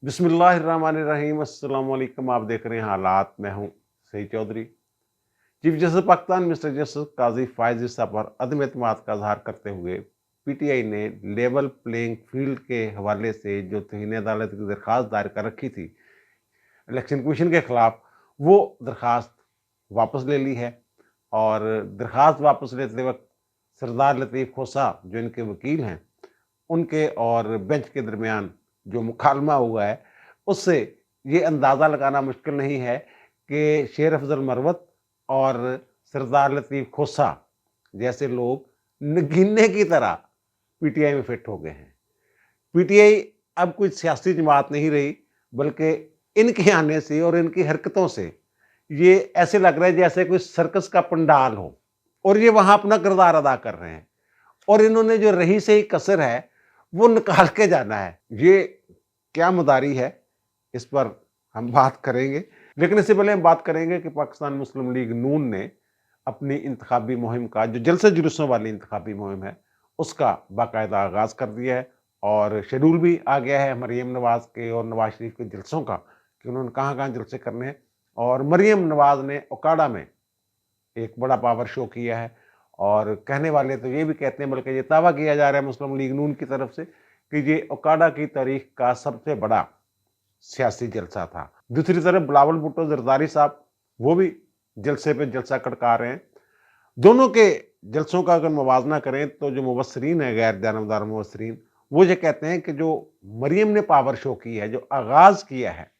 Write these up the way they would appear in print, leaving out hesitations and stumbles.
बिस्मिल्लाहिर्रहमानिर्रहीम। अस्सलाम वालेकुम। आप देख रहे हैं हालात। मैं हूं Saeed Chaudhry. Chief justice Pakistan mister justice Qazi Faez Isa पर अदम एतमाद का इजहार करते हुए पीटीआई ने लेवल प्लेइंग फील्ड के हवाले से जो तौहीन अदालत की दरख्वास्त दायर कर रखी थी इलेक्शन कमीशन के खिलाफ, वो दरख्वास्त वापस ले ली है। और दरख्वास्त वापस लेते वक्त सरदार लतीफ़ खोसा जो इनके वकील हैं, उनके और बेंच के दरमियान जो मुकालमा हुआ है, उससे ये अंदाज़ा लगाना मुश्किल नहीं है कि शेर अफजल मरवत और सरदार लतीफ़ खोसा जैसे लोग नगीने की तरह पीटीआई में फिट हो गए हैं। पीटीआई अब कोई सियासी जमात नहीं रही, बल्कि इनके आने से और इनकी हरकतों से ये ऐसे लग रहा है जैसे कोई सर्कस का पंडाल हो, और ये वहां अपना किरदार अदा कर रहे हैं। और इन्होंने जो रही से ही कसर है वो निकाल के जाना है। ये क्या मदारी है, इस पर हम बात करेंगे। लेकिन इससे पहले हम बात करेंगे कि पाकिस्तान मुस्लिम लीग नून ने अपनी इंतखाबी मुहिम का, जो जलसे जुलूसों वाली इंतखाबी मुहिम है, उसका बाकायदा आगाज़ कर दिया है। और शेड्यूल भी आ गया है मरीम नवाज़ के और नवाज शरीफ के जलसों का, कि उन्होंने कहाँ कहाँ जलसे करने हैं। और मरीम नवाज़ ने ओकाड़ा में एक बड़ा पावर शो किया है। और कहने वाले तो ये भी कहते हैं, बल्कि ये दावा किया जा रहा है मुस्लिम लीग नून की तरफ से, कि ये ओकाड़ा की तारीख का सबसे बड़ा सियासी जलसा था। दूसरी तरफ बिलावल भुट्टो जरदारी साहब, वो भी जलसे पे जलसा कड़का रहे हैं। दोनों के जलसों का अगर मुवाजना करें तो जो मुबस्सरीन है, गैर जानबदार मुबस्सरीन, वो ये कहते हैं कि जो मरीम ने पावर शो की है, जो आगाज़ किया है,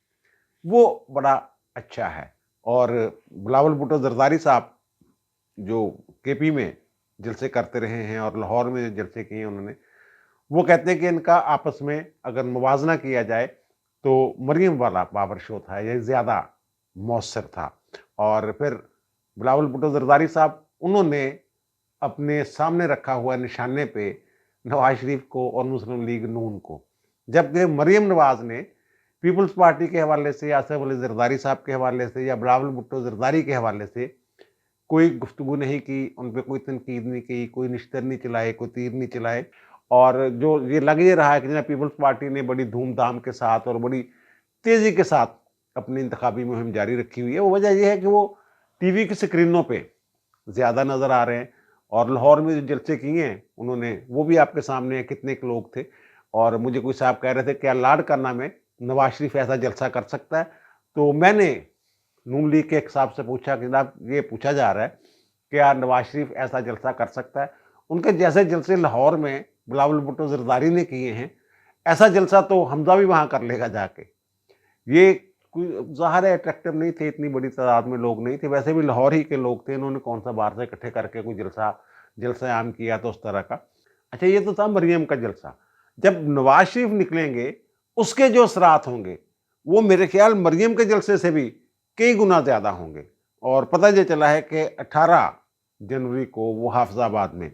वो बड़ा अच्छा है। और बिलावल भुट्टो जरदारी साहब जो केपी में जलसे करते रहे हैं और लाहौर में जलसे किए उन्होंने, वो कहते हैं कि इनका आपस में अगर मुवाजना किया जाए तो मरियम वाला पावर शो था, ये ज़्यादा मौसर था। और फिर बिलावल भुट्टो जरदारी साहब, उन्होंने अपने सामने रखा हुआ निशाने पे नवाज शरीफ को और मुस्लिम लीग नून को, जबकि मरियम नवाज ने पीपल्स पार्टी के हवाले से, आसिफ अली जरदारी साहब के हवाले से या बिलावल भुट्टो जरदारी के हवाले से कोई गुफ्तगू नहीं की, उन पर कोई तनकीद नहीं की, कोई निश्तर नहीं चलाए, कोई तीर नहीं चलाए। और जो ये लग ये रहा है कि पीपल्स पार्टी ने बड़ी धूमधाम के साथ और बड़ी तेज़ी के साथ अपनी इंतखाबी मुहिम जारी रखी हुई है, वो वजह यह है कि वो टीवी की स्क्रीनों पे ज़्यादा नज़र आ रहे हैं। और लाहौर में जो जलसे किए हैं उन्होंने, वो भी आपके सामने है कितने के लोग थे। और मुझे कोई साहब कह रहे थे क्या लाड़काना में नवाज शरीफ ऐसा जलसा कर सकता है, तो मैंने नून लीग के एक साहब से पूछा कि जनाब, ये पूछा जा रहा है क्या नवाज शरीफ ऐसा जलसा कर सकता है। उनके जैसे जलसे लाहौर में बिलावल भुट्टो जरदारी ने किए हैं, ऐसा जलसा तो हमजा भी वहां कर लेगा जाके। ये कोई ज़ाहिर है अट्रैक्टिव नहीं थे, इतनी बड़ी तादाद में लोग नहीं थे, वैसे भी लाहौर ही के लोग थे, इन्होंने कौन सा बाहर से इकट्ठे करके कोई जलसा आम किया तो उस तरह का। अच्छा, ये तो था मरियम का जलसा। जब नवाज शरीफ निकलेंगे, उसके जो असरात होंगे वो मेरे ख्याल मरियम के जलसे से भी कई गुना ज़्यादा होंगे। और पता ये चला है कि 18 जनवरी को वो हाफिजाबाद में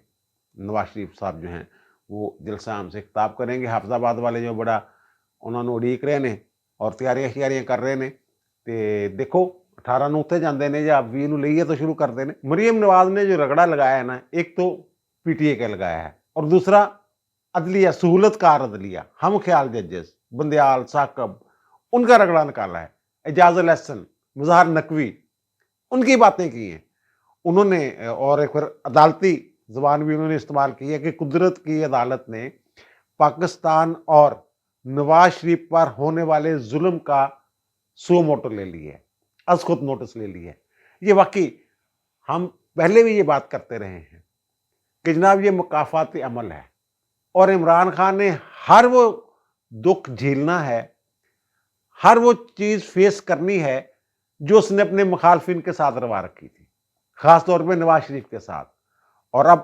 नवाज शरीफ साहब जो हैं वो जलसा आम से खिताब करेंगे। हाफिजाबाद वाले जो बड़ा उन्होंने उड़ीक रहे ने और तैयारियां श्यारियां कर रहे ने, ते देखो 18 ਨੂੰ ਉੱਥੇ ਜਾਂਦੇ ਨੇ ਜਾਂ 20 ਨੂੰ ਲਈਏ तो शुरू करते हैं। मरीम नवाज ने जो रगड़ा लगाया है ना, एक तो पीटीए का लगाया है और दूसरा अदलिया, सहूलतकार अदलिया, हम ख्याल जजेस, बंदयाल साकब, उनका रगड़ा निकाला है। एजाज अल एहसन, मुजहर नकवी, उनकी बातें की हैं उन्होंने। और एक फिर अदालती जबान भी उन्होंने इस्तेमाल की है कि कुदरत की अदालत ने पाकिस्तान और नवाज शरीफ पर होने वाले जुल्म का सो मोटो ले ली है, अज खुद नोटिस ले ली है। ये वाकई हम पहले भी ये बात करते रहे हैं कि जनाब ये मुकाफाती अमल है और इमरान खान ने हर वो दुख झेलना है, हर वो चीज़ फेस करनी है जो उसने अपने मुखालफिन के साथ रवा रखी थी, ख़ास तौर पे नवाज शरीफ के साथ। और अब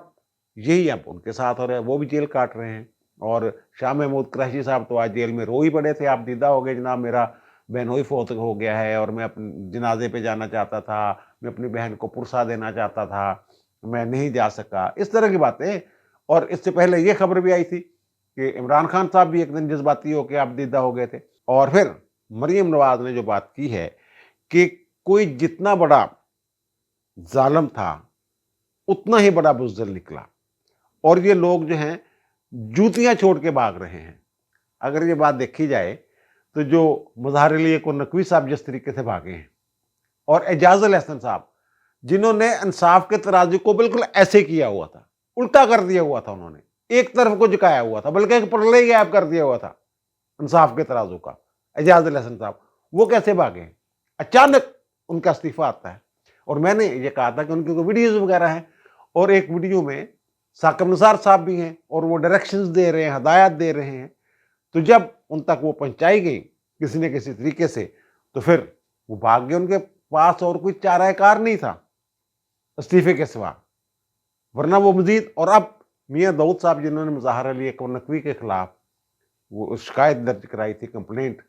यही अब उनके साथ हो रहा है, वो भी जेल काट रहे हैं। और शाह महमूद कुरैशी साहब तो आज जेल में रो ही पड़े थे, आप दीदा हो गए, जनाब मेरा बहनोई फोत हो गया है और मैं अपने जनाजे पे जाना चाहता था, मैं अपनी बहन को पुरसा देना चाहता था, मैं नहीं जा सका, इस तरह की बातें। और इससे पहले ये खबर भी आई थी कि इमरान खान साहब भी एक दिन जज्बाती होकर आप दीदा हो गए थे। और फिर मरीम नवाज ने जो बात की है कि कोई जितना बड़ा जालिम था उतना ही बड़ा बुज़दिल निकला और ये लोग जो हैं जूतियां छोड़ के भाग रहे हैं। अगर ये बात देखी जाए تو جو مظاہر علی کو نقوی صاحب جس طریقے سے بھاگے ہیں، اور اعجاز الحسن صاحب جنہوں نے انصاف کے ترازو کو بالکل ایسے کیا ہوا تھا، الٹا کر دیا ہوا تھا، انہوں نے ایک طرف کو جھکایا ہوا تھا، بلکہ ایک پلڑے ہی غائب کر دیا ہوا تھا انصاف کے ترازو کا، اعجاز الحسن صاحب وہ کیسے بھاگے ہیں؟ اچانک ان کا استعفیٰ آتا ہے، اور میں نے یہ کہا تھا کہ ان کی کوئی ویڈیوز وغیرہ ہیں، اور ایک ویڈیو میں ثاقب نثار صاحب بھی ہیں اور وہ ڈائریکشنز دے رہے ہیں، ہدایات دے رہے ہیں، تو جب ان تک وہ پہنچائی گئی کسی نہ کسی طریقے سے تو پھر وہ بھاگ گئے، ان کے پاس اور کوئی چارہ کار نہیں تھا استعفے کے سوا، ورنہ وہ مزید، اور اب میاں داؤد صاحب جنہوں نے مظاہر علی نقوی کے خلاف وہ شکایت درج کرائی تھی، کمپلینٹ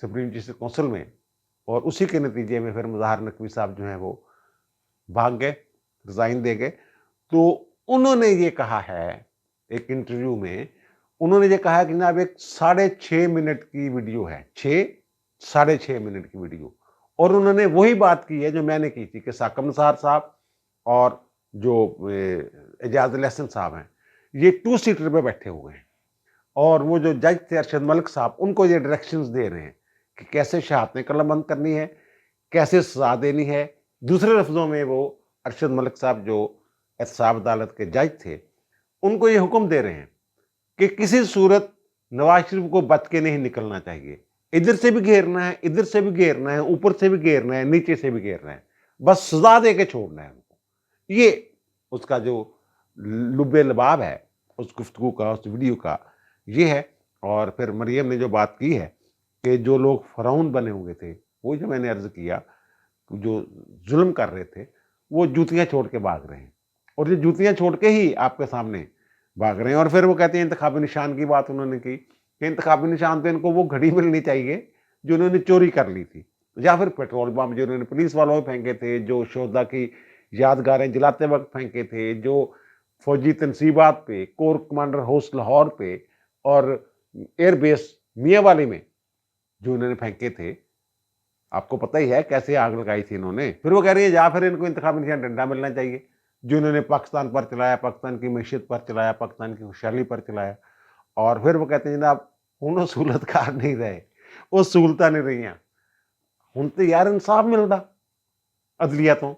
سپریم جسٹس کونسل میں، اور اسی کے نتیجے میں پھر مظاہر نقوی صاحب جو ہیں وہ بھاگ گئے، ریزائن دے گئے، تو انہوں نے یہ کہا ہے ایک انٹرویو میں، انہوں نے یہ کہا کہ جناب ایک 6.5 منٹ کی ویڈیو ہے، 6.5 منٹ کی ویڈیو، اور انہوں نے وہی بات کی ہے جو میں نے کی تھی کہ ثاقب نثار صاحب اور جو اعجاز الحسن صاحب ہیں یہ 2 سیٹر پہ بیٹھے ہوئے ہیں، اور وہ جو جج تھے ارشد ملک صاحب ان کو یہ ڈائریکشنز دے رہے ہیں کہ کیسے شہادتیں قلم بند کرنی ہے، کیسے سزا دینی ہے۔ دوسرے لفظوں میں وہ ارشد ملک صاحب جو احتساب عدالت کے جج تھے ان کو یہ حکم دے رہے ہیں کہ کسی صورت نواز شریف کو بچ کے نہیں نکلنا چاہیے، ادھر سے بھی گھیرنا ہے، ادھر سے بھی گھیرنا ہے، اوپر سے بھی گھیرنا ہے، نیچے سے بھی گھیرنا ہے، بس سزا دے کے چھوڑنا ہے ان کو۔ یہ اس کا جو لب لباب ہے اس گفتگو کا، اس ویڈیو کا یہ ہے۔ اور پھر مریم نے جو بات کی ہے کہ جو لوگ فرعون بنے ہوئے تھے، وہ جو میں نے عرض کیا جو ظلم کر رہے تھے وہ جوتیاں چھوڑ کے بھاگ رہے ہیں، اور یہ جوتیاں چھوڑ کے ہی آپ کے سامنے بھاگ رہے ہیں۔ اور پھر وہ کہتے ہیں انتخابی نشان کی بات انہوں نے کی کہ انتخابی نشان تو ان کو وہ گھڑی ملنی چاہیے جو انہوں نے چوری کر لی تھی، یا پھر پیٹرول بم جو انہوں نے پولیس والوں پہ پھینکے تھے، جو شہداء کی یادگاریں جلاتے وقت پھینکے تھے، جو فوجی تنصیبات پہ، کور کمانڈر ہاؤس لاہور پہ اور ایئر بیس میاں والی میں جو انہوں نے پھینکے تھے، آپ کو پتہ ہی ہے کیسے آگ لگائی تھی انہوں نے۔ پھر وہ کہہ رہی ہیں یا پھر ان کو انتخابی نشان ڈنڈا ملنا چاہیے جو انہوں نے پاکستان پر چلایا، پاکستان کی معیشت پر چلایا، پاکستان کی خوشحالی پر چلایا۔ اور پھر وہ کہتے ہیں جناب ہوں سہولت کار نہیں رہے، وہ سہولتیں نہیں رہی ہیں، ہوں تو یار انصاف ملتا عدلیہ تو۔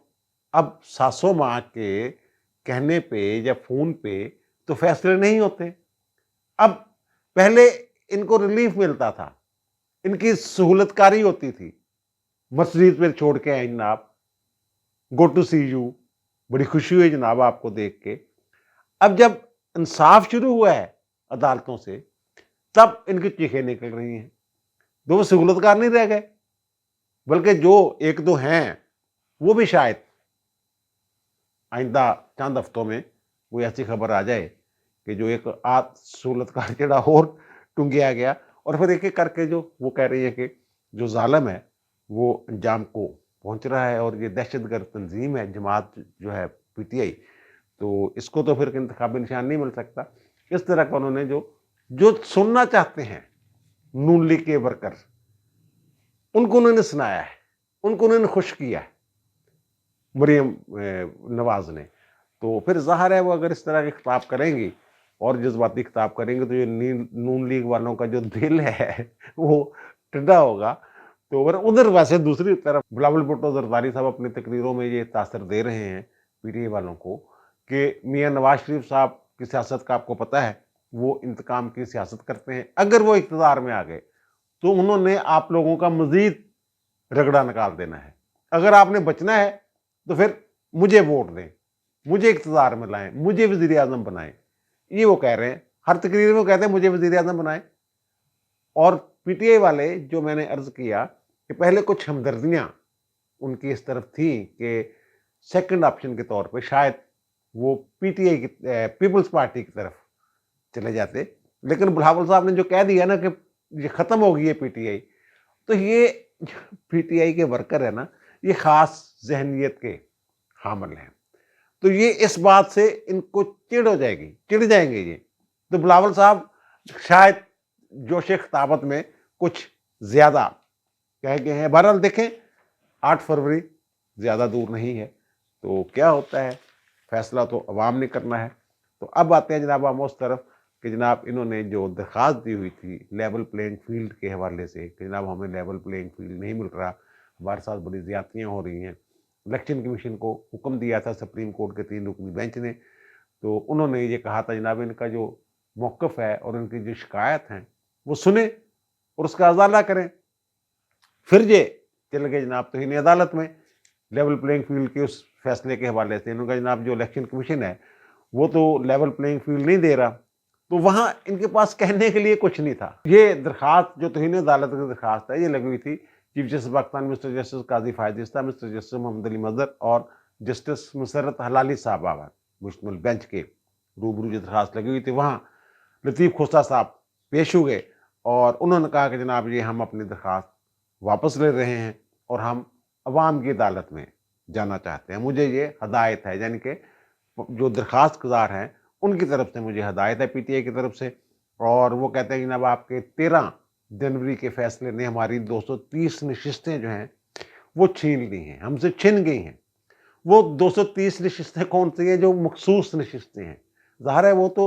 اب ساسو ماں کے کہنے پہ یا فون پہ تو فیصلے نہیں ہوتے، اب پہلے ان کو ریلیف ملتا تھا، ان کی سہولت کاری ہوتی تھی، مسجد پہ چھوڑ کے آئے جناب، گو ٹو سی یو، بڑی خوشی ہوئی جناب آپ کو دیکھ کے۔ اب جب انصاف شروع ہوا ہے عدالتوں سے تب ان کی چیخیں نکل رہی ہیں، تو وہ سہولت کار نہیں رہ گئے، بلکہ جو ایک دو ہیں وہ بھی شاید آئندہ چند ہفتوں میں کوئی ایسی خبر آ جائے کہ جو ایک سہولت کار جڑا اور ٹنگیا گیا، اور پھر ایک ایک کر کے جو وہ کہہ رہی ہے کہ جو ظالم ہے وہ انجام کو پہنچ رہا ہے، اور یہ دہشت گرد تنظیم ہے جماعت جو ہے پی ٹی آئی، تو اس کو تو پھر انتخابی نشان نہیں مل سکتا۔ اس طرح کا انہوں نے جو سننا چاہتے ہیں نون لیگ کے ورکر ان کو انہوں نے سنایا ہے، ان کو انہوں نے خوش کیا ہے مریم نواز نے۔ تو پھر ظاہر ہے وہ اگر اس طرح کے خطاب کریں گی اور جذباتی خطاب کریں گے تو یہ نون لیگ والوں کا جو دل ہے وہ ٹھنڈا ہوگا۔ تو ادھر ویسے دوسری طرف بلاول بھٹو زرداری صاحب اپنی تقریروں میں یہ تاثر دے رہے ہیں پی ٹی آئی والوں کو کہ میاں نواز شریف صاحب کی سیاست کا آپ کو پتہ ہے وہ انتقام کی سیاست کرتے ہیں، اگر وہ اقتدار میں آ گئے تو انہوں نے آپ لوگوں کا مزید رگڑا نکال دینا ہے، اگر آپ نے بچنا ہے تو پھر مجھے ووٹ دیں، مجھے اقتدار میں لائیں، مجھے وزیر اعظم بنائیں، یہ وہ کہہ رہے ہیں ہر تقریر میں، وہ کہتے ہیں مجھے وزیر اعظم بنائیں۔ اور پی ٹی آئی والے جو میں نے عرض کیا کہ پہلے کچھ ہمدردیاں ان کی اس طرف تھیں کہ سیکنڈ آپشن کے طور پہ شاید وہ پی ٹی آئی کی پیپلز پارٹی کی طرف چلے جاتے، لیکن بلاول صاحب نے جو کہہ دیا نا کہ یہ ختم ہو گئی ہے پی ٹی آئی، تو یہ پی ٹی آئی کے ورکر ہے نا یہ خاص ذہنیت کے حامل ہیں، تو یہ اس بات سے ان کو چڑ ہو جائے گی، چڑ جائیں گے یہ، تو بلاول صاحب شاید جوش خطابت میں کچھ زیادہ کہہ گئے ہیں۔ بہرحال دیکھیں 8 فروری زیادہ دور نہیں ہے تو کیا ہوتا ہے، فیصلہ تو عوام نے کرنا ہے۔ تو اب آتے ہیں جناب ہم اس طرف کہ जनाब इन्होंने जो दरख्वास्त दी हुई थी लेवल प्लेइंग फील्ड के हवाले से कि जनाब हमें लेवल प्लेइंग फील्ड नहीं मिल रहा, हमारे साथ बड़ी ज़्यादतियाँ हो रही हैं। इलेक्शन कमीशन को हुक्म दिया था सुप्रीम कोर्ट के 3 रुकनी बेंच ने, तो उन्होंने ये कहा था जनाब इनका जो मौक़िफ़ है और इनकी जो शिकायत हैं वो सुने और उसका अज़ाला करें। फिर ये चले गए जनाब तौहीन अदालत में लेवल प्लेइंग फील्ड के उस फैसले के हवाले से। इन्होंने कहा जनाब जो इलेक्शन कमीशन है वो तो लेवल प्लेइंग फील्ड नहीं दे रहा, तो वहाँ इनके पास कहने के लिए कुछ नहीं था। ये दरख्वास्त जो तौहीन अदालत की दरख्वास्त है ये लगी हुई थी chief justice Pakistan mister justice Qazi Faez Isa, mister justice Mohammad Ali Mazhar और जस्टिस मुसर्रत हलाली साहब आवाज मुश्तमिल बेंच के रूबरू जो दरख्वास्त लगी हुई थी वहाँ लतीफ़ खोसा साहब पेश हुए और उन्होंने कहा कि जनाब ये हम अपनी दरख्वास्त वापस ले रहे हैं और हम अवाम की अदालत में जाना चाहते हैं। मुझे ये हदायत है, यानी कि जो दरख्वास्त गुजार हैं उनकी तरफ से मुझे हदायत है पीटीआई की तरफ से, और वो कहते हैं कि जनाब आपके 13 जनवरी के फैसले ने हमारी 230 नशिस्तें जो हैं वो छीन ली हैं, हमसे छिन गई हैं। वो 230 नशिस्तें कौन सी हैं? जो मखसूस नशिस्तें हैं। ज़ाहिर है वो तो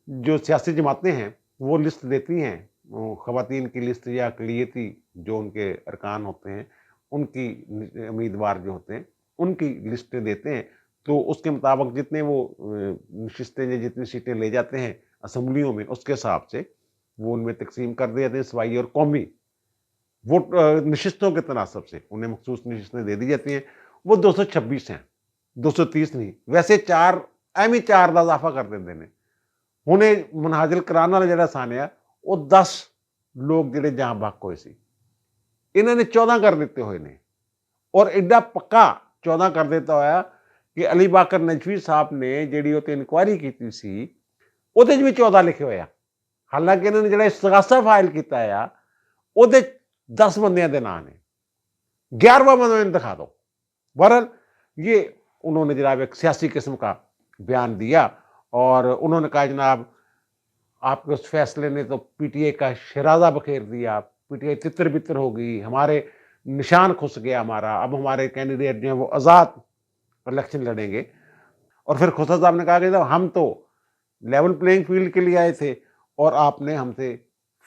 जो सियासी जमातें हैं वो लिस्ट देती हैं, ख़वातीन की लिस्ट या अक़लियती जो उनके अरकान होते हैं उनकी उम्मीदवार जो होते हैं उनकी लिस्टें देते हैं, तो उसके मुताबिक जितने वो नशिस्तें या जितनी सीटें ले जाते हैं असम्बलियों में उसके हिसाब से वो उनमें तकसीम कर दिए जाते हैं। सूबाई और कौमी वोट नशिस्तों के तनासब से उन्हें मखसूस नशिस्तें दे दी जाती हैं। वो 226 हैं, 230 नहीं। वैसे 4 ਐਵੇਂ 4 ਦਾ इजाफा कर देंगे ने हुणे मुनहाजिल कराने वाला ਜਿਹੜਾ सानिया वो 10 लोग ਜਿਹੜੇ जहाँ भाग होए सी, इन्होंने 14 कर दिते हुए ने और एडा पक्का 14 कर दिता होया कि अली बाकर नजवी साहब ने ਜਿਹੜੀ ਉਹ ਤੇ ਇਨਕੁਆਇਰੀ ਕੀਤੀ ਸੀ ਉਹਦੇ 'ਚ ਵੀ 14 ਲਿਖੇ ਹੋਇਆ। ਹਾਲਾਂਕਿ ਇਹਨਾਂ ਨੇ ਜਿਹੜਾ ਇਸਤਗਾਸਾ ਫਾइल ਕੀਤਾ ਆ ਉਹਦੇ 10 ਬੰਦਿਆਂ ਦੇ ਨਾਂ ਨੇ, 11वां बंदा इन्हें दिखा दो। बहरहाल ये उन्होंने जनाब एक सियासी किस्म का बयान दिया और उन्होंने कहा जनाब आपके उस फैसले ने तो पीटीआई का शराजा बखेर दिया, पीटीआई तितर बितर हो गई, हमारे निशान खुस गया हमारा, अब हमारे कैंडिडेट जो हैं वो आज़ाद इलेक्शन लड़ेंगे। और फिर खोसा साहब ने कहा कि हम तो लेवल प्लेइंग फील्ड के लिए आए थे और आपने हमसे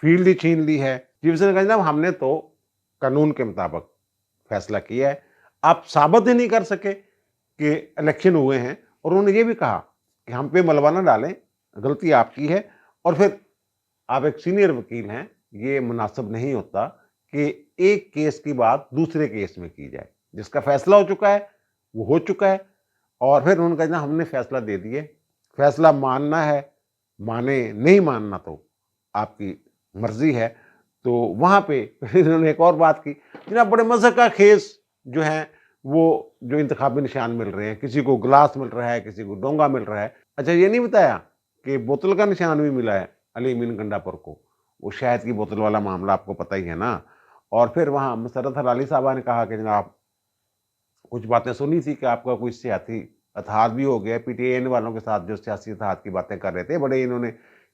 फील्ड ही छीन ली है। चीफ ने कहा जनाब हमने तो कानून के मुताबिक फैसला किया है, आप साबित ही नहीं कर सके कि इलेक्शन हुए हैं। और उन्होंने ये भी कहा कि हम पे मलबा ना डालें, गलती आपकी है और फिर आप एक सीनियर वकील हैं, ये मुनासिब नहीं होता कि एक केस की बात दूसरे केस में की जाए। जिसका फैसला हो चुका है वो हो चुका है। और फिर उन्होंने कहा हमने फैसला दे दिए, फैसला मानना है माने, नहीं मानना तो आपकी मर्जी है। तो वहाँ पे इन्होंने एक और बात की जनाब बड़े मज़े का खेस जो है वो जो इंतखाबी निशान मिल रहे हैं, किसी को गिलास मिल रहा है, किसी को डोंगा मिल रहा है। अच्छा ये नहीं बताया कि बोतल का निशान भी मिला है अली अमीन गंडापुर को, वो शहद की बोतल वाला मामला आपको पता ही है ना। और फिर वहाँ मुसर्रत हलाली साहबा ने कहा कि जनाब कुछ बातें सुनी थी कि आपका कोई सियासी इत्तेहाद भी हो गया, पीटीआई वालों के साथ जो सियासी इत्तेहाद की बातें कर रहे थे, बड़े इन्होंने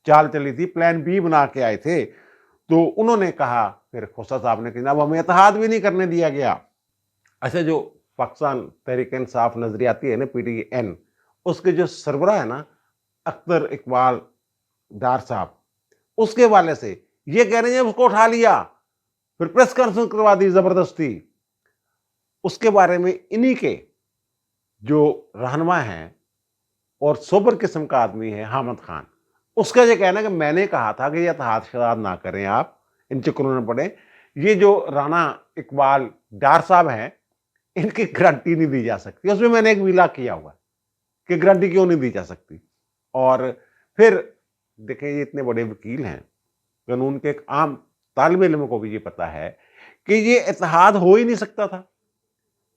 चाल चली थी, प्लान बी बना के आए थे। तो उन्होंने कहा फिर खोसा साहब ने कि जनाब हमें इत्तेहाद भी नहीं करने दिया गया। अच्छा जो पाकिस्तान तहरीक इंसाफ नजरियाती है ना PTN, उसके जो सरबराह है ना अख्तर इकबाल डार साहब, उसके वाले से ये कह रहे हैं उसको उठा लिया, फिर प्रेस कॉन्फ्रेंस करवा दी जबरदस्ती। उसके बारे में इन्हीं के जो रहनुमा हैं और सोबर किस्म का आदमी है हामिद खान, उसका ये कहना है कि मैंने कहा था कि ये इत्तेहाद शराद ना करें, आप इन चक्करों में पड़े। ये जो राना इकबाल डार साहब हैं इनकी गारंटी नहीं दी जा सकती, उसमें मैंने एक विला किया हुआ कि गारंटी क्यों नहीं दी जा सकती। और फिर देखें ये इतने बड़े वकील हैं, कानून के एक आम तालिब इल्म को भी ये पता है कि ये इत्तेहाद हो ही नहीं सकता था।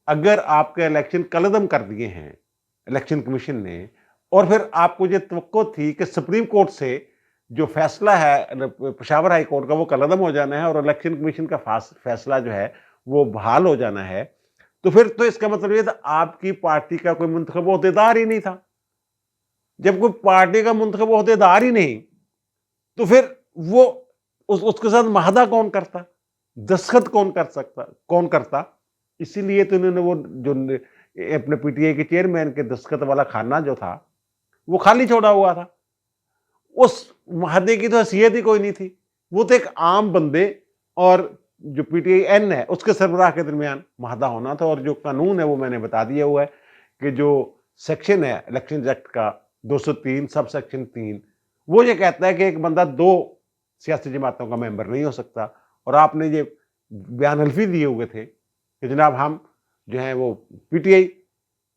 अगर आपके इलेक्शन कलअदम कर दिए हैं इलेक्शन कमीशन ने और फिर आपको ये तवक्को थी कि सुप्रीम कोर्ट से जो फैसला है पेशावर हाई कोर्ट का वो कलअदम हो जाना है और इलेक्शन कमीशन का फैसला जो है वो बहाल हो जाना है, तो फिर तो इसका मतलब ये था आपकी पार्टी का कोई मुंतखब ओहदेदार ही नहीं था। जब कोई पार्टी का मुंतखब ओहदेदार ही नहीं तो फिर वो उसके साथ माहदा कौन करता, दस्तखत कौन करता। इसीलिए तो इन्होंने वो जो अपने पीटीआई के चेयरमैन के दस्तखत वाला खाना जो था वो खाली छोड़ा हुआ था। उस महादे की तो हैसियत ही कोई नहीं थी, वो तो एक आम बंदे और जो पीटीआई एन है उसके सरबराह के दरमियान महादा होना था। और जो कानून है वो मैंने बता दिया हुआ है कि जो सेक्शन है इलेक्शन एक्ट का 203 सब सेक्शन 3, वो ये कहता है कि एक बंदा 2 सियासी जमातों का मेंबर नहीं हो सकता। और आपने ये बयान हल्फी दिए हुए थे कि जनाब हम जो है वो पीटीआई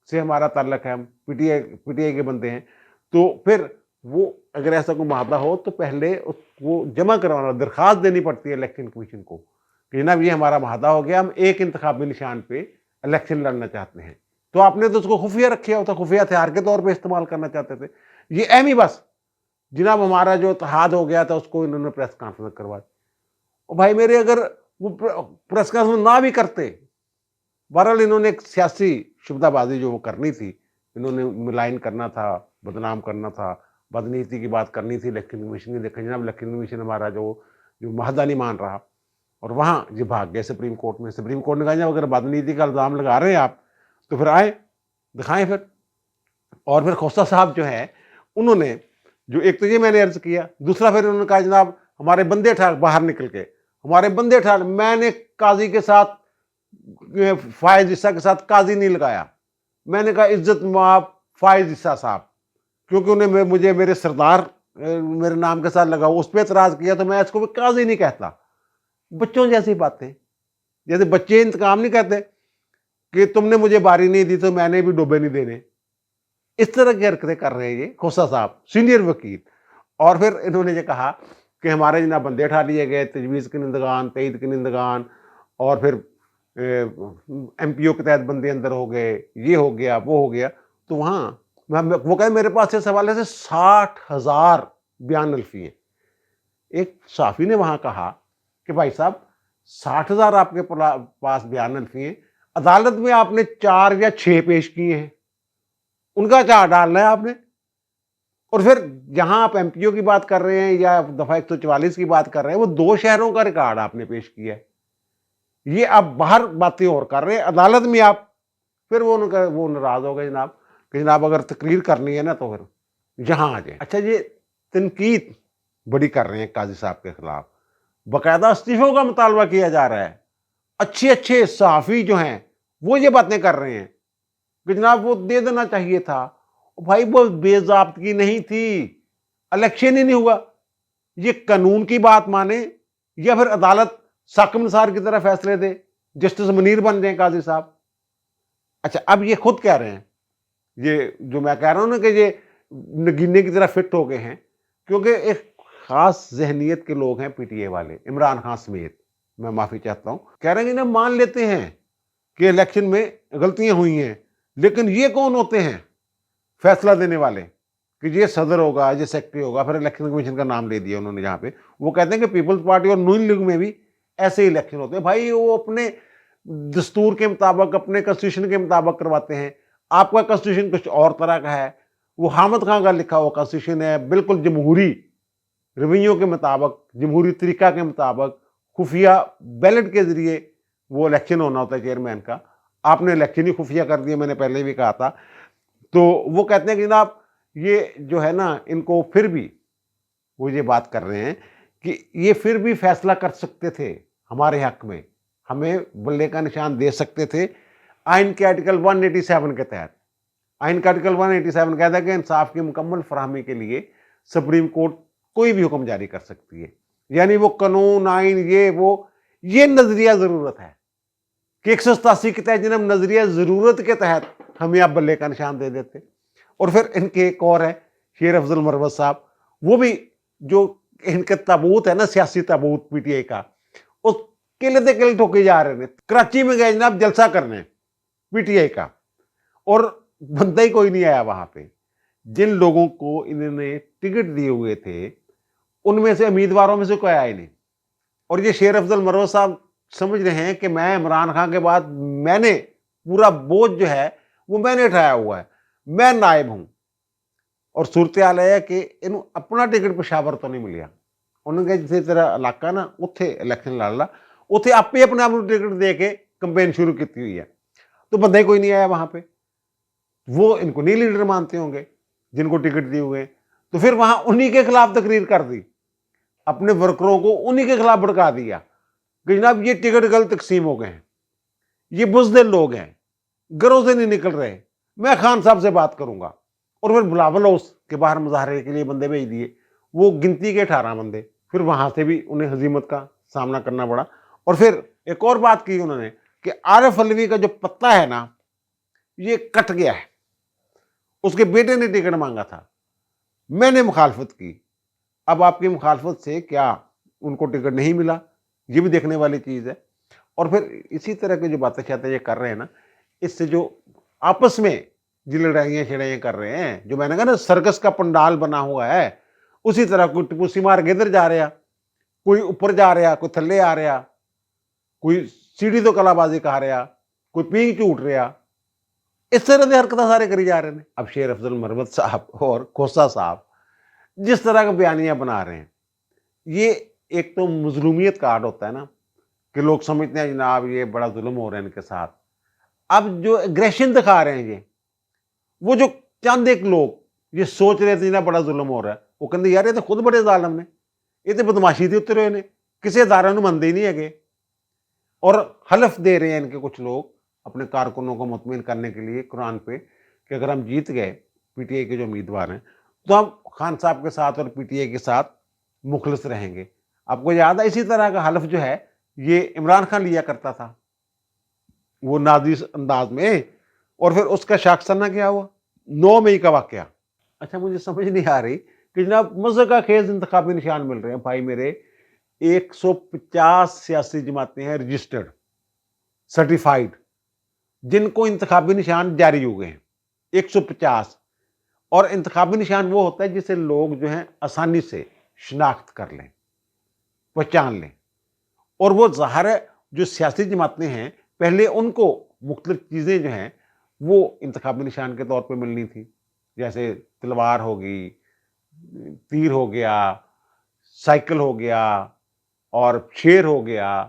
से हमारा ताल्लुक है, हम पीटीआई के बंदे हैं, तो फिर वो अगर ऐसा कोई मामला हो तो पहले वो जमा करवाना, दरखास्त देनी पड़ती है इलेक्शन कमीशन को कि जनाब ये हमारा माहदा हो गया, हम एक इंतखाबी निशान पे इलेक्शन लड़ना चाहते हैं। तो आपने तो उसको खुफिया रखा होता, खुफिया हथियार के तौर पे इस्तेमाल करना चाहते थे। ये एम ही बस जनाब हमारा जो इत्तेहाद हो गया था उसको इन्होंने प्रेस कॉन्फ्रेंस करवा दी। और भाई मेरे अगर वो प्रेस कॉन्फ्रेंस ना भी करते, बहरहाल इन्होंने एक सियासी शुबदाबाजी जो वो करनी थी, इन्होंने मिलाइन करना था, बदनाम करना था, बदनीति की बात करनी थी इलेक्शन कमीशन की। देखें जनाब इलेक्शन कमीशन हमारा जो माहदा नहीं मान रहा, और वहाँ ये भाग गए सुप्रीम कोर्ट में। सुप्रीम कोर्ट ने कहा जब अगर बदनीति का इल्ज़ाम लगा रहे हैं आप तो फिर आए दिखाएं फिर। और फिर खोसा साहब जो है उन्होंने जो एक तो ये मैंने अर्ज किया, दूसरा फिर उन्होंने कहा जनाब हमारे बंदे ठाक बाहर निकल के, हमारे बंदे ठाक, मैंने काजी के साथ फायज ईसा के साथ काजी नहीं लगाया, मैंने कहा इज्जत माफ फायज ईसा साहब, क्योंकि उन्हें मुझे मेरे सरदार मेरे नाम के साथ लगा, उस पर एतराज किया तो मैं इसको भी काजी नहीं कहता। बच्चों जैसी बातें, जैसे बच्चे इंतकाम नहीं कहते कि तुमने मुझे बारी नहीं दी तो मैंने भी डूबे नहीं देने, इस तरह की हरकतें कर रहे हैं ये खोसा साहब सीनियर वकील। और फिर इन्होंने ये कहा कि हमारे जना बंदे उठा लिए गए, तजवीज़ के निंदगान, तईद के निंदगान, और फिर एमपीओ के तहत बंदे अंदर हो गए, ये हो गया वो हो गया। तो वहाँ वो कहे मेरे पास इस हवाले से 60,000 बयान अल्फी हैं। एक साफ़ी ने वहाँ कहा कि भाई साहब 60,000 आपके पास बयान अल्फी हैं, अदालत में आपने 4 या 6 पेश किए हैं, उनका क्या डालना है आपने। और फिर जहां आप एमपीओ की बात कर रहे हैं या दफा 144 की बात कर रहे हैं, वो 2 शहरों का रिकॉर्ड आपने पेश किया है, ये आप बाहर बातें और कर रहे हैं, अदालत में आप। फिर वो नाराज हो गए जनाब कि जनाब अगर तकरीर करनी है ना तो फिर यहां आ जाए। अच्छा, ये तनकीद बड़ी कर रहे हैं काजी साहब के खिलाफ, बाकायदा इस्तीफों का मुतालबा किया जा रहा है। अच्छे अच्छे सहाफ़ी जो हैं वो ये बातें कर रहे हैं कि जनाब वो दे देना चाहिए था। भाई वो बेज़ाब्तगी नहीं थी, इलेक्शन ही नहीं हुआ। ये कानून की बात माने या फिर अदालत साकिब निसार की तरह फैसले दे, जस्टिस मुनीर बन जाए काजी साहब। अच्छा, अब ये खुद कह रहे हैं, ये जो मैं कह रहा हूं ना कि ये नगीने की तरह फिट हो गए हैं, क्योंकि एक खास जहनीत के लोग हैं पीटीए वाले, इमरान खान समेत, मैं माफी चाहता हूं, कह रहे हैं कि ना मान लेते हैं कि इलेक्शन में गलतियां हुई हैं, लेकिन ये कौन होते हैं फैसला देने वाले कि ये सदर होगा, ये सेक्रेटरी होगा। फिर इलेक्शन कमीशन का नाम ले दिया उन्होंने जहां पे, वो कहते हैं कि पीपल्स पार्टी और नून लीग में भी ऐसे ही इलेक्शन होते हैं। भाई वो अपने दस्तूर के मुताबिक, अपने कॉन्स्टिट्यूशन के मुताबिक करवाते हैं। आपका कॉन्स्टिट्यूशन कुछ और तरह का है, वो हामिद खान का लिखा हुआ कॉन्स्टिट्यूशन है, बिल्कुल जमहूरी रवैयों के मुताबिक, जमहूरी तरीका के मुताबिक, खुफिया बैलेट के जरिए वो इलेक्शन होना होता है चेयरमैन का। आपने इलेक्शन ही खुफिया कर दिया, मैंने पहले भी कहा था। तो वो कहते हैं कि जनाब ये जो है ना, इनको फिर भी वो ये बात कर रहे हैं कि ये फिर भी फैसला कर सकते थे हमारे हक में, हमें बल्ले का निशान दे सकते थे आइन के आर्टिकल 187 के तहत। आइन का आर्टिकल 187 कहता है कि इंसाफ की मुकम्मल फराहमी के लिए सुप्रीम कोर्ट कोई भी हुक्म जारी कर सकती है। यानी वो कानून, आइन, ये नजरिया जरूरत है कि 187 के तहत जनाब नजरिया जरूरत के तहत हमें आप बल्ले का निशान दे देते। और फिर इनके एक और है शेर अफजल मरवत साहब, वो भी जो इनके ताबूत है ना, सियासी ताबूत पीटीआई का, उस किले किले ठोके जा रहे हैं। कराची में गए जनाब जलसा करने पीटीआई का, और बंदा ही कोई नहीं आया वहां पे। जिन लोगों को इन्होंने टिकट दिए हुए थे उनमें से, उम्मीदवारों में से कोई आया ही नहीं। और ये शेर अफजल मरवत साहब समझ रहे हैं कि मैं इमरान खान के बाद मैंने पूरा बोझ जो है वो मैंने उठाया हुआ है, मैं नायब हूं। और सूरत हाल है कि इन अपना टिकट पेशावर तो नहीं मिलिया। उन्होंने कहा जिसे तेरा इलाका ना उत्थे इलेक्शन लड़ ला, उत्थे आपे अपने आप टिकट दे के कंपेन शुरू की हुई है। तो बंदा ही कोई नहीं आया वहां पे। वो इनको नहीं लीडर मानते होंगे जिनको टिकट दिए हुए। تو پھر وہاں انہی کے خلاف تقریر کر دی, اپنے ورکروں کو انہی کے خلاف بھڑکا دیا کہ جناب یہ ٹکٹ غلط تقسیم ہو گئے ہیں, یہ بزدل لوگ ہیں, گھروں سے نہیں نکل رہے, میں خان صاحب سے بات کروں گا. اور پھر بلاول ہاؤس کے باہر مظاہرے کے لیے بندے بھیج دیے, وہ گنتی کے 18 بندے. پھر وہاں سے بھی انہیں ہزیمت کا سامنا کرنا پڑا. اور پھر ایک اور بات کی انہوں نے کہ عارف علوی کا جو پتا ہے نا یہ کٹ گیا ہے, اس کے بیٹے نے ٹکٹ مانگا تھا, میں نے مخالفت کی. اب آپ کی مخالفت سے کیا ان کو ٹکٹ نہیں ملا, یہ بھی دیکھنے والی چیز ہے. اور پھر اسی طرح کی جو باتیں شاتیں یہ کر رہے ہیں نا, اس سے جو آپس میں جو لڑائیاں شڑائیاں کر رہے ہیں, جو میں نے کہا نا سرکس کا پنڈال بنا ہوا ہے, اسی طرح کوئی ٹپو سی مار کے ادھر جا رہا, کوئی اوپر جا رہا, کوئی تھلے آ رہا, کوئی سیڑھی تو کلا بازی کہا رہا, کوئی پینگ ٹوٹ رہا, اس طرح کی حرکتیں سارے کری جا رہے ہیں. اب شیر افضل مروت صاحب اور کوسا صاحب جس طرح کا بیانیاں بنا رہے ہیں, یہ ایک تو مظلومیت کا آرٹ ہوتا ہے نا کہ لوگ سمجھتے ہیں جناب یہ بڑا ظلم ہو رہا ہے ان کے ساتھ. اب جو ایگریشن دکھا رہے ہیں یہ, وہ جو چند ایک لوگ یہ سوچ رہے تھے جناب بڑا ظلم ہو رہا ہے, وہ کہتے یار یہ تو خود بڑے ظالم نے, یہ تو بدماشی تھی اترے ہوئے نے, کسی ادارے نے مندے ہی نہیں ہے. اور حلف دے رہے ہیں ان کے کچھ لوگ اپنے کارکنوں کو مطمئن کرنے کے لیے قرآن پہ کہ اگر ہم جیت گئے پی ٹی آئی کے جو امیدوار ہیں تو ہم خان صاحب کے ساتھ اور پی ٹی آئی کے ساتھ مخلص رہیں گے. آپ کو یاد ہے اسی طرح کا حلف جو ہے یہ عمران خان لیا کرتا تھا وہ نازی انداز میں, اور پھر اس کا شاخسانہ کیا ہوا 9 مئی کا واقعہ. اچھا مجھے سمجھ نہیں آ رہی کہ جناب مزے کا خیز انتخابی نشان مل رہے ہیں بھائی میرے, 150 سیاسی جماعتیں ہیں رجسٹرڈ سرٹیفائیڈ جن کو انتخابی نشان جاری ہو گئے ہیں 150. اور انتخابی نشان وہ ہوتا ہے جسے لوگ جو ہیں آسانی سے شناخت کر لیں, پہچان لیں. اور وہ ظاہر ہے جو سیاسی جماعتیں ہیں پہلے ان کو مختلف چیزیں جو ہیں وہ انتخابی نشان کے طور پہ ملنی تھی, جیسے تلوار ہوگی, تیر ہو گیا, سائیکل ہو گیا, اور شیر ہو گیا,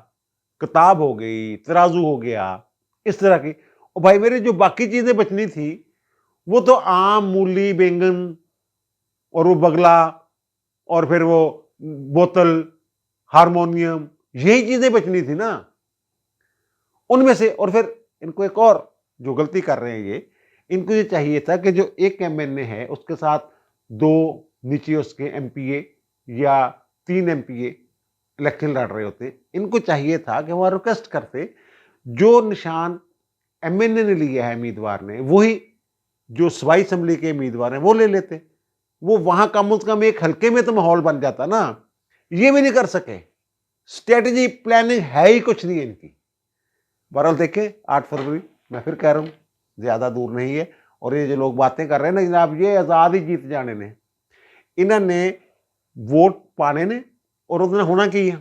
کتاب ہو گئی, ترازو ہو گیا, اس طرح کی. اور بھائی میرے جو باقی چیزیں بچنی تھی وہ تو آم, مولی, بینگن اور وہ بگلا اور پھر وہ بوتل, ہارمونیم, یہی چیزیں بچنی تھی نا ان میں سے. اور پھر ان کو ایک اور جو غلطی کر رہے ہیں یہ, ان کو یہ چاہیے تھا کہ جو ایک ایم این اے ہے اس کے ساتھ 2 نیچے اس کے ایم پی اے یا 3 ایم پی اے الیکشن لڑ رہے ہوتے. ان کو چاہیے تھا کہ وہ ریکویسٹ کرتے جو نشان ایم این اے نے لیا ہے امیدوار نے وہی جو صوبائی اسمبلی کے امیدوار ہیں وہ لے لیتے, وہ وہاں کم از کم ایک حلقے میں تو ماحول بن جاتا نا. یہ بھی نہیں کر سکے, اسٹریٹجی پلاننگ ہے ہی کچھ نہیں ان کی. بہرحال دیکھیں 8 فروری میں پھر کہہ رہا ہوں زیادہ دور نہیں ہے. اور یہ جو لوگ باتیں کر رہے ہیں نا جناب یہ آزاد ہی جیت جانے نے, انہوں نے ووٹ پانے نے اور انہوں نے ہونا کی ہے,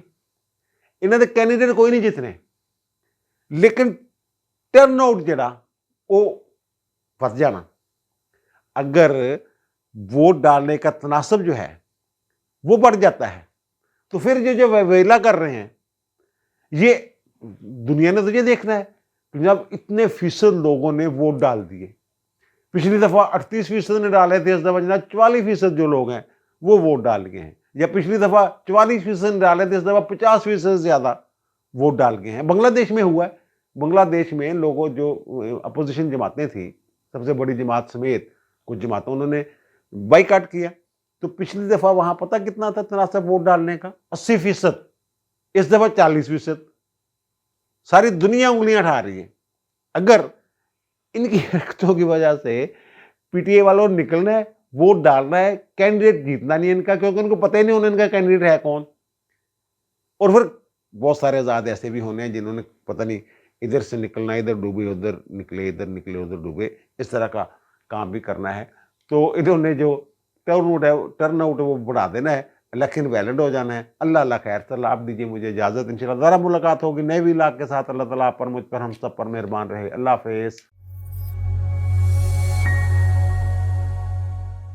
انہوں نے کینڈیڈیٹ کوئی نہیں جتنے, لیکن ٹرن آؤٹ جڑا وہ پھنس جانا. اگر ووٹ ڈالنے کا تناسب جو ہے وہ بڑھ جاتا ہے تو پھر یہ جو ویلا کر رہے ہیں یہ دنیا نے تو یہ دیکھنا ہے کہ جب اتنے فیصد لوگوں نے ووٹ ڈال دیے, پچھلی دفعہ 38% نے ڈالے تھے, اس دفعہ جناب 44% جو لوگ ہیں وہ ووٹ ڈال گئے ہیں, یا پچھلی دفعہ 44% نے ڈالے تھے, اس دفعہ 50% زیادہ ووٹ ڈال گئے ہیں. بنگلہ دیش میں ہوا ہے, بنگلہ دیش میں لوگوں جو اپوزیشن جماعتیں تھیں سب سے بڑی جماعت سمیت کچھ جماعتوں انہوں نے بائیکاٹ کیا, تو پچھلی دفعہ وہاں پتہ کتنا تھا تناسب ووٹ ڈالنے کا 80%, اس دفعہ 40%. ساری دنیا انگلیاں اٹھا رہی ہے. اگر ان کی حرکتوں کی وجہ سے پی ٹی آئی والوں نکلنا ہے, ووٹ ڈالنا ہے, کینڈیڈیٹ جیتنا نہیں ان کا, کیونکہ ان کو پتہ ہی نہیں ہونا ان کا کینڈیڈیٹ ہے کون. اور پھر بہت سارے آزاد ایسے بھی ہونے ہیں جنہوں نے پتہ نہیں ادھر سے نکلنا ہے, ادھر ڈوبے ادھر نکلے, ادھر نکلے ادھر ڈوبے, اس طرح کا کام بھی کرنا ہے. تو انہوں نے جو ٹرن آؤٹ ہے وہ بڑھا دینا ہے, الیکشن ویلڈ ہو جانا ہے. اللہ اللہ خیر. چل آپ دیجیے مجھے اجازت, انشاءاللہ دوبارہ ملاقات ہوگی نئے ولاگ کے ساتھ. اللہ تعالیٰ آپ پر, مجھ پر, ہم سب پر مہربان رہے. اللہ حافظ.